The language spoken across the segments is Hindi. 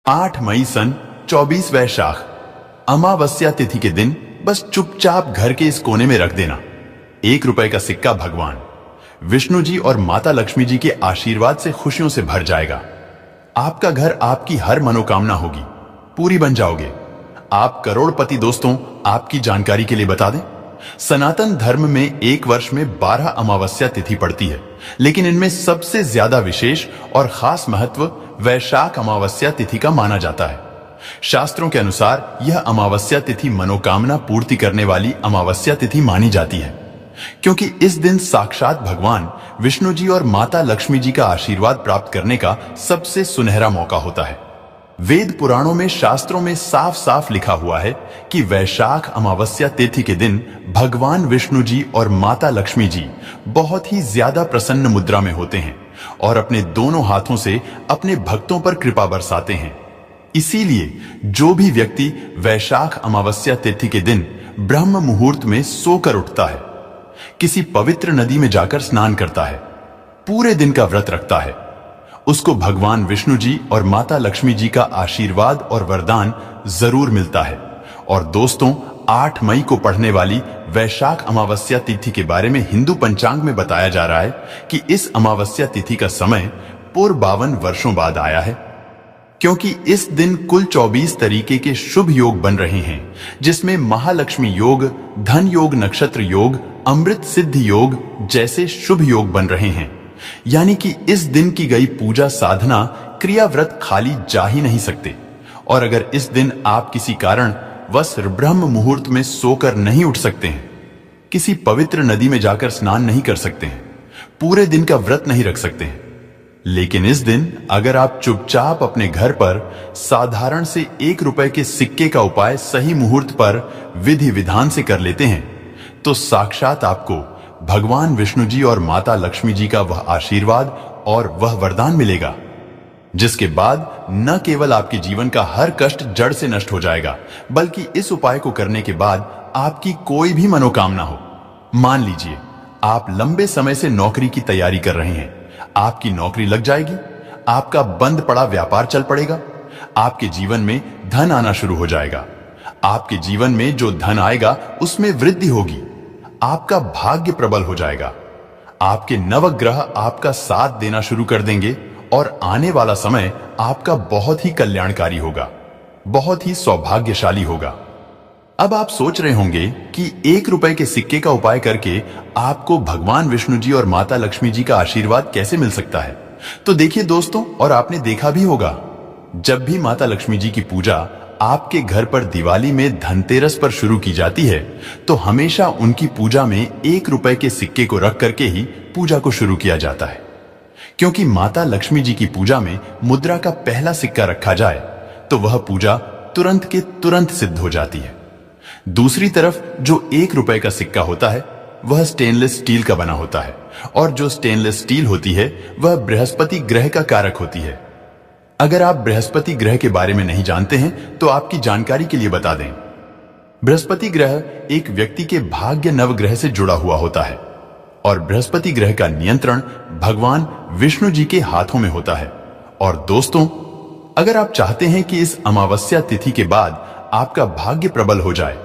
8 मई सन 24 वैशाख अमावस्या तिथि के दिन बस चुपचाप घर के इस कोने में रख देना 1 रुपए का सिक्का भगवान विष्णु जी और माता लक्ष्मी जी के आशीर्वाद से खुशियों से भर जाएगा। आपका घर आपकी हर मनोकामना होगी, पूरी बन जाओगे। आप करोड़पति। दोस्तों, आपकी जानकारी के लिए बता दें, सनातन धर्म में एक वर्ष में 12 अमावस्या तिथि पड़ती है, लेकिन इनमें सबसे ज्यादा विशेष और खास महत्व वैशाख अमावस्या तिथि का माना जाता है। शास्त्रों के अनुसार यह अमावस्या तिथि मनोकामना पूर्ति करने वाली अमावस्या तिथि मानी जाती है, क्योंकि इस दिन साक्षात भगवान विष्णु जी और माता लक्ष्मी जी का आशीर्वाद प्राप्त करने का सबसे सुनहरा मौका होता है। वेद पुराणों में, शास्त्रों में साफ साफ लिखा हुआ है कि वैशाख अमावस्या तिथि के दिन भगवान विष्णु जी और माता लक्ष्मी जी बहुत ही ज्यादा प्रसन्न मुद्रा में होते हैं और अपने दोनों हाथों से अपने भक्तों पर कृपा बरसाते हैं। इसीलिए जो भी व्यक्ति वैशाख अमावस्या तिथि के दिन ब्रह्म मुहूर्त में सोकर उठता है, किसी पवित्र नदी में जाकर स्नान करता है, पूरे दिन का व्रत रखता है, उसको भगवान विष्णु जी और माता लक्ष्मी जी का आशीर्वाद और वरदान जरूर मिलता है। और दोस्तों, 8 मई को पड़ने वाली वैशाख अमावस्या तिथि के बारे में हिंदू पंचांग में बताया जा रहा है कि इस अमावस्या तिथि का समय पूर्व 52 वर्षों बाद आया है, क्योंकि इस दिन कुल 24 तरीके के शुभ योग बन रहे हैं, जिसमें महालक्ष्मी योग, धन योग, नक्षत्र योग, अमृत सिद्धि योग जैसे शुभ योग बन रहे हैं। यानी कि इस दिन की गई पूजा, साधना, क्रिया, व्रत खाली जा ही नहीं सकते। और अगर इस दिन आप किसी कारण वश ब्रह्म मुहूर्त में सोकर नहीं उठ सकते हैं, किसी पवित्र नदी में जाकर स्नान नहीं कर सकते हैं, पूरे दिन का व्रत नहीं रख सकते हैं, लेकिन इस दिन अगर आप चुपचाप अपने घर पर साधारण से 1 रुपए के सिक्के का उपाय सही मुहूर्त पर विधि विधान से कर लेते हैं, तो साक्षात आपको भगवान विष्णु जी और माता लक्ष्मी जी का वह आशीर्वाद और वह वरदान मिलेगा, जिसके बाद न केवल आपके जीवन का हर कष्ट जड़ से नष्ट हो जाएगा, बल्कि इस उपाय को करने के बाद आपकी कोई भी मनोकामना हो। मान लीजिए आप लंबे समय से नौकरी की तैयारी कर रहे हैं, आपकी नौकरी लग जाएगी, आपका बंद पड़ा व्यापार चल पड़ेगा, आपके जीवन में धन आना शुरू हो जाएगा, आपके जीवन में जो धन आएगा उसमें वृद्धि होगी, आपका भाग्य प्रबल हो जाएगा, आपके नवग्रह आपका साथ देना शुरू कर देंगे और आने वाला समय आपका बहुत ही कल्याणकारी होगा, बहुत ही सौभाग्यशाली होगा। अब आप सोच रहे होंगे कि 1 रुपए के सिक्के का उपाय करके आपको भगवान विष्णु जी और माता लक्ष्मी जी का आशीर्वाद कैसे मिल सकता है। तो देखिए दोस्तों, और आपने देखा भी होगा, जब भी माता लक्ष्मी जी की पूजा आपके घर पर दिवाली में धनतेरस पर शुरू की जाती है, तो हमेशा उनकी पूजा में 1 रुपए के सिक्के को रख करके ही पूजा को शुरू किया जाता है, क्योंकि माता लक्ष्मी जी की पूजा में मुद्रा का पहला सिक्का रखा जाए तो वह पूजा तुरंत के तुरंत सिद्ध हो जाती है। दूसरी तरफ जो 1 रुपए का सिक्का होता है वह स्टेनलेस स्टील का बना होता है, और जो स्टेनलेस स्टील होती है वह बृहस्पति ग्रह का कारक होती है। अगर आप बृहस्पति ग्रह के बारे में नहीं जानते हैं तो आपकी जानकारी के लिए बता दें, बृहस्पति ग्रह एक व्यक्ति के भाग्य नवग्रह से जुड़ा हुआ होता है, और बृहस्पति ग्रह का नियंत्रण भगवान विष्णु जी के हाथों में होता है। और दोस्तों, अगर आप चाहते हैं कि इस अमावस्या तिथि के बाद आपका भाग्य प्रबल हो जाए,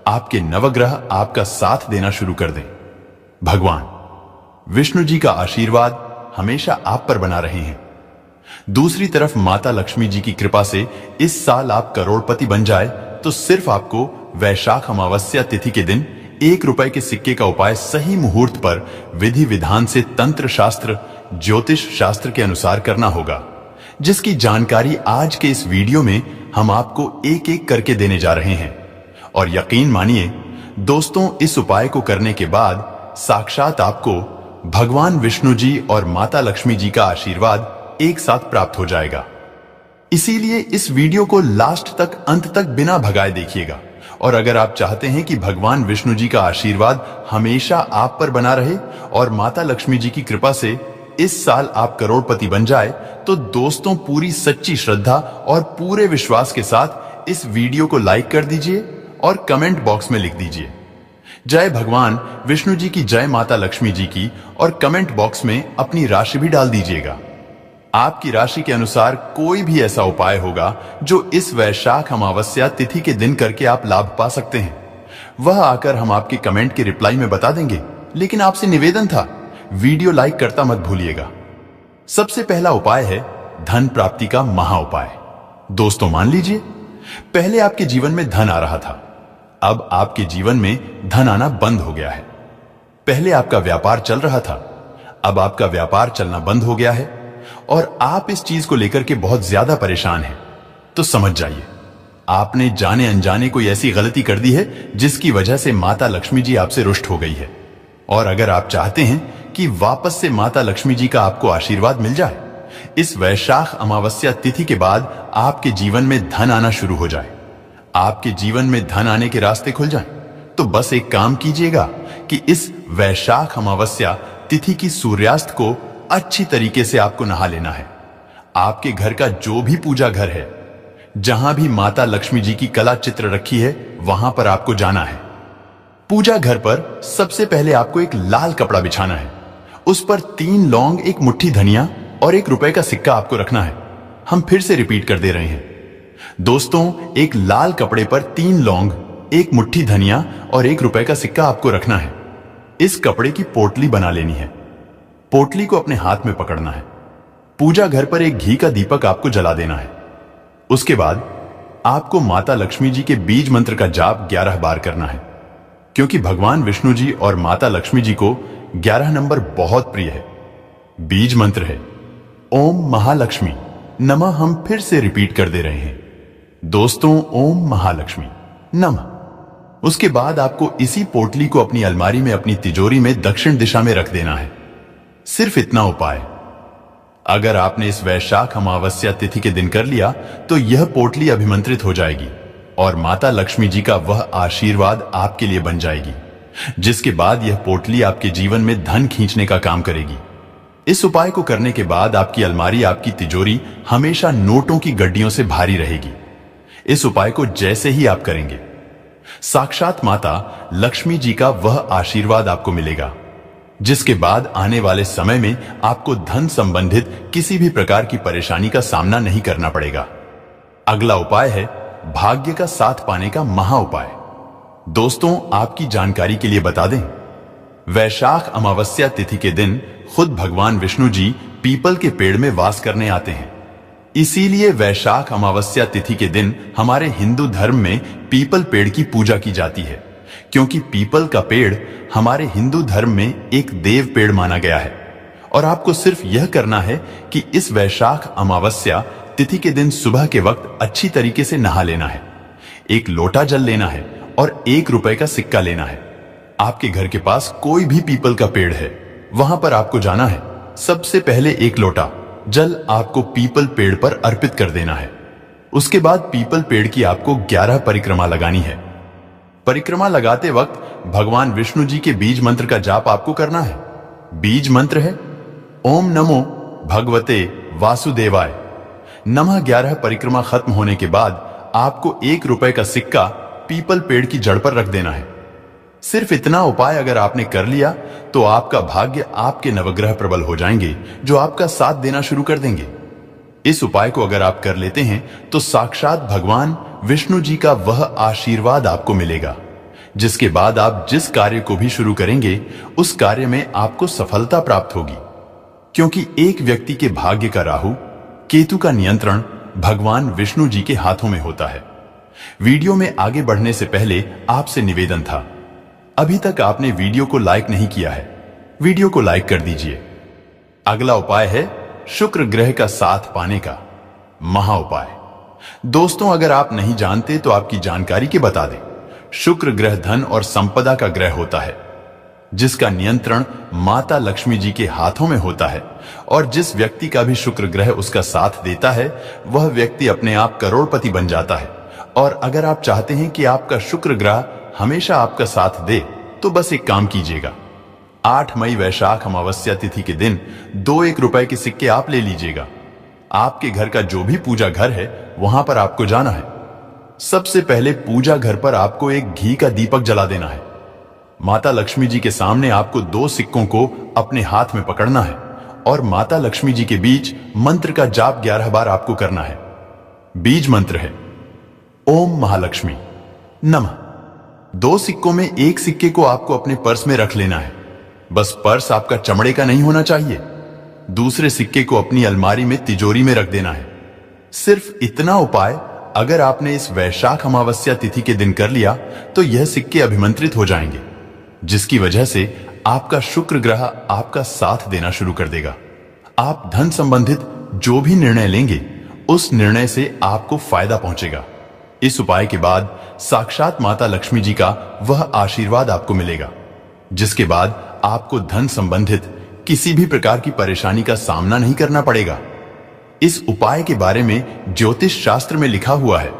आपके नवग्रह आपका साथ देना शुरू कर दें, भगवान विष्णु जी का आशीर्वाद हमेशा आप पर बना रहे हैं, दूसरी तरफ माता लक्ष्मी जी की कृपा से इस साल आप करोड़पति बन जाए, तो सिर्फ आपको वैशाख अमावस्या तिथि के दिन 1 रुपए के सिक्के का उपाय सही मुहूर्त पर विधि विधान से तंत्र शास्त्र, ज्योतिष शास्त्र के अनुसार करना होगा, जिसकी जानकारी आज के इस वीडियो में हम आपको एक एक करके देने जा रहे हैं। और यकीन मानिए दोस्तों, इस उपाय को करने के बाद साक्षात आपको भगवान विष्णु जी और माता लक्ष्मी जी का आशीर्वाद एक साथ प्राप्त हो जाएगा। इसीलिए इस वीडियो को लास्ट तक, अंत तक बिना भगाए देखिएगा। और अगर आप चाहते हैं कि भगवान विष्णु जी का आशीर्वाद हमेशा आप पर बना रहे और माता लक्ष्मी जी की कृपा से इस साल आप करोड़पति बन जाए, तो दोस्तों पूरी सच्ची श्रद्धा और पूरे विश्वास के साथ इस वीडियो को लाइक कर दीजिए और कमेंट बॉक्स में लिख दीजिए जय भगवान विष्णु जी की, जय माता लक्ष्मी जी की, और कमेंट बॉक्स में अपनी राशि भी डाल दीजिएगा। आपकी राशि के अनुसार कोई भी ऐसा उपाय होगा जो इस वैशाख अमावस्या तिथि के दिन करके आप लाभ पा सकते हैं, वह आकर हम आपके कमेंट के रिप्लाई में बता देंगे। लेकिन आपसे निवेदन था, वीडियो लाइक करता मत भूलिएगा। सबसे पहला उपाय है धन प्राप्ति का महा उपाय। दोस्तों मान लीजिए, पहले आपके जीवन में धन आ रहा था, अब आपके जीवन में धन आना बंद हो गया है। पहले आपका व्यापार चल रहा था, अब आपका व्यापार चलना बंद हो गया है और आप इस चीज को लेकर के बहुत ज्यादा परेशान हैं। तो समझ जाइए, आपने जाने अनजाने कोई ऐसी गलती कर दी है जिसकी वजह से माता लक्ष्मी जी आपसे रुष्ट हो गई है। और अगर आप चाहते हैं कि वापस से माता लक्ष्मी जी का आपको आशीर्वाद मिल जाए, इस वैशाख अमावस्या तिथि के बाद आपके जीवन में धन आना शुरू हो जाए, आपके जीवन में धन आने के रास्ते खुल जाएं, तो बस एक काम कीजिएगा कि इस वैशाख अमावस्या तिथि की सूर्यास्त को अच्छी तरीके से आपको नहा लेना है। आपके घर का जो भी पूजा घर है, जहां भी माता लक्ष्मी जी की कला चित्र रखी है, वहां पर आपको जाना है। पूजा घर पर सबसे पहले आपको एक लाल कपड़ा बिछाना है, उस पर 3 लौंग, 1 मुट्ठी धनिया और 1 रुपए का सिक्का आपको रखना है। हम फिर से रिपीट कर दे रहे हैं दोस्तों, एक लाल कपड़े पर 3 लौंग, 1 मुट्ठी धनिया और 1 रुपए का सिक्का आपको रखना है। इस कपड़े की पोटली बना लेनी है, पोटली को अपने हाथ में पकड़ना है। पूजा घर पर एक घी का दीपक आपको जला देना है। उसके बाद आपको माता लक्ष्मी जी के बीज मंत्र का जाप 11 बार करना है, क्योंकि भगवान विष्णु जी और माता लक्ष्मी जी को 11 नंबर बहुत प्रिय है। बीज मंत्र है ओम महालक्ष्मी नमः। हम फिर से रिपीट कर दे रहे हैं दोस्तों, ओम महालक्ष्मी नमः। उसके बाद आपको इसी पोटली को अपनी अलमारी में, अपनी तिजोरी में दक्षिण दिशा में रख देना है। सिर्फ इतना उपाय अगर आपने इस वैशाख अमावस्या तिथि के दिन कर लिया तो यह पोटली अभिमंत्रित हो जाएगी और माता लक्ष्मी जी का वह आशीर्वाद आपके लिए बन जाएगी, जिसके बाद यह पोटली आपके जीवन में धन खींचने का काम करेगी। इस उपाय को करने के बाद आपकी अलमारी, आपकी तिजोरी हमेशा नोटों की गड्डियों से भारी रहेगी। इस उपाय को जैसे ही आप करेंगे, साक्षात माता लक्ष्मी जी का वह आशीर्वाद आपको मिलेगा, जिसके बाद आने वाले समय में आपको धन संबंधित किसी भी प्रकार की परेशानी का सामना नहीं करना पड़ेगा। अगला उपाय है भाग्य का साथ पाने का महा उपाय। दोस्तों आपकी जानकारी के लिए बता दें, वैशाख अमावस्या तिथि के दिन खुद भगवान विष्णु जी पीपल के पेड़ में वास करने आते हैं। इसीलिए वैशाख अमावस्या तिथि के दिन हमारे हिंदू धर्म में पीपल पेड़ की पूजा की जाती है, क्योंकि पीपल का पेड़ हमारे हिंदू धर्म में एक देव पेड़ माना गया है। और आपको सिर्फ यह करना है कि इस वैशाख अमावस्या तिथि के दिन सुबह के वक्त अच्छी तरीके से नहा लेना है, 1 लोटा जल लेना है और 1 रुपए का सिक्का लेना है। आपके घर के पास कोई भी पीपल का पेड़ है, वहां पर आपको जाना है। सबसे पहले 1 लोटा जल आपको पीपल पेड़ पर अर्पित कर देना है। उसके बाद पीपल पेड़ की आपको 11 परिक्रमा लगानी है। परिक्रमा लगाते वक्त भगवान विष्णु जी के बीज मंत्र का जाप आपको करना है। बीज मंत्र है ओम नमो भगवते वासुदेवाय नमः। 11 परिक्रमा खत्म होने के बाद आपको 1 रुपए का सिक्का पीपल पेड़ की जड़ पर रख देना है। सिर्फ इतना उपाय अगर आपने कर लिया तो आपका भाग्य, आपके नवग्रह प्रबल हो जाएंगे, जो आपका साथ देना शुरू कर देंगे। इस उपाय को अगर आप कर लेते हैं तो साक्षात भगवान विष्णु जी का वह आशीर्वाद आपको मिलेगा, जिसके बाद आप जिस कार्य को भी शुरू करेंगे उस कार्य में आपको सफलता प्राप्त होगी, क्योंकि एक व्यक्ति के भाग्य का राहु केतु का नियंत्रण भगवान विष्णु जी के हाथों में होता है। वीडियो में आगे बढ़ने से पहले आपसे निवेदन था, अभी तक आपने वीडियो को लाइक नहीं किया है, वीडियो को लाइक कर दीजिए। अगला उपाय है शुक्र ग्रह का साथ पाने का महा उपाय। दोस्तों अगर आप नहीं जानते तो आपकी जानकारी के बता दें, शुक्र ग्रह धन और संपदा का ग्रह होता है, जिसका नियंत्रण माता लक्ष्मी जी के हाथों में होता है। और जिस व्यक्ति का भी शुक्र ग्रह उसका साथ देता है वह व्यक्ति अपने आप करोड़पति बन जाता है। और अगर आप चाहते हैं कि आपका शुक्र ग्रह हमेशा आपका साथ दे तो बस एक काम कीजिएगा, 8 मई वैशाख अमावस्या तिथि के दिन 2 रुपए के सिक्के आप ले लीजिएगा। आपके घर का जो भी पूजा घर है वहां पर आपको जाना है। सबसे पहले पूजा घर पर आपको एक घी का दीपक जला देना है। माता लक्ष्मी जी के सामने आपको 2 सिक्कों को अपने हाथ में पकड़ना है और माता लक्ष्मी जी के बीच मंत्र का जाप 11 बार आपको करना है। बीज मंत्र है ओम महालक्ष्मी नमः। 2 सिक्कों में एक सिक्के को आपको अपने पर्स में रख लेना है। बस पर्स आपका चमड़े का नहीं होना चाहिए। दूसरे सिक्के को अपनी अलमारी में तिजोरी में रख देना है। सिर्फ इतना उपाय अगर आपने इस वैशाख अमावस्या तिथि के दिन कर लिया तो यह सिक्के अभिमंत्रित हो जाएंगे, जिसकी वजह से आपका शुक्र ग्रह आपका साथ देना शुरू कर देगा। आप धन संबंधित जो भी निर्णय लेंगे उस निर्णय से आपको फायदा पहुंचेगा। इस उपाय के बाद साक्षात माता लक्ष्मी जी का वह आशीर्वाद आपको मिलेगा, जिसके बाद आपको धन संबंधित किसी भी प्रकार की परेशानी का सामना नहीं करना पड़ेगा। इस उपाय के बारे में ज्योतिष शास्त्र में लिखा हुआ है,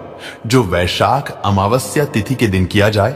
जो वैशाख अमावस्या तिथि के दिन किया जाए